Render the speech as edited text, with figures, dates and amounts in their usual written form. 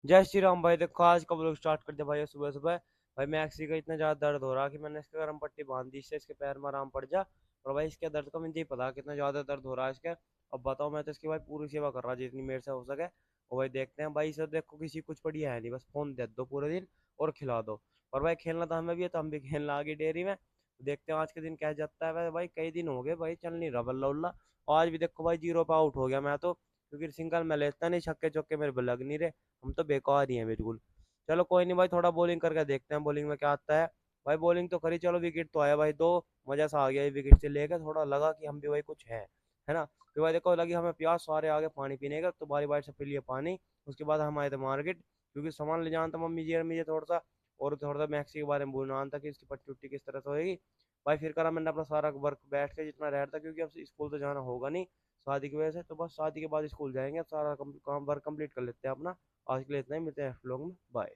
जय श्री राम भाई। देखो आज का ब्लॉग स्टार्ट कर दिया भाई सुबह सुबह। भाई मैक्सी का इतना ज्यादा दर्द हो रहा कि मैंने इसके गर्म पट्टी बांध दी, इससे इसके पैर में आराम पड़ जा। और भाई इसके दर्द का मुझे नहीं पता कितना ज्यादा दर्द हो रहा है इसके। अब बताओ, मैं तो इसकी भाई पूरी सेवा कर रहा जितनी मेरे से हो सके। और भाई देखते हैं भाई, इसे देखो किसी कुछ बढ़िया है नहीं, बस फोन दे दो पूरे दिन और खिला दो। और भाई खेलना तो हमें भी है, तो हम भी खेलना आगे डेयरी में। देखते हैं आज के दिन क्या जाता है। वैसे भाई कई दिन हो गए भाई, चल नहीं रहा बल्ला उल्ला। आज भी देखो भाई जीरो पे आउट हो गया मैं तो, क्योंकि सिंगल में लेता नहीं, छक्के चौके मेरे लग नहीं रहे। हम तो बेकार ही हैं बिल्कुल। चलो कोई नहीं भाई, थोड़ा बॉलिंग करके देखते हैं बॉलिंग में क्या आता है। भाई बॉलिंग तो करी, चलो विकेट तो आया भाई दो। मजा सा आ गया विकेट से लेकर, थोड़ा लगा कि हम भी भाई कुछ है ना। फिर भाई देखो लगी हमें प्यास, सारे आगे पानी पीने का, तो बारी बारी से पी लिया पानी। उसके बाद हम आए थे मार्केट, क्योंकि सामान ले जाना था मम्मी जी और मुझे थोड़ा सा। और थोड़ा सा मैक्सी के बारे में बोलना था कि इसकी पट्टी उट्टी किस तरह से होएगी। भाई फिर करा मैंने अपना सारा वर्क बैठ के जितना रहता था, क्योंकि अब स्कूल तो जाना होगा नहीं शादी की वजह से, तो बस शादी के बाद स्कूल जाएंगे। अब सारा काम वर्क कंप्लीट कर लेते हैं अपना। आज के लिए इतना ही, मिलते हैं नेक्स्ट व्लॉग में। बाय।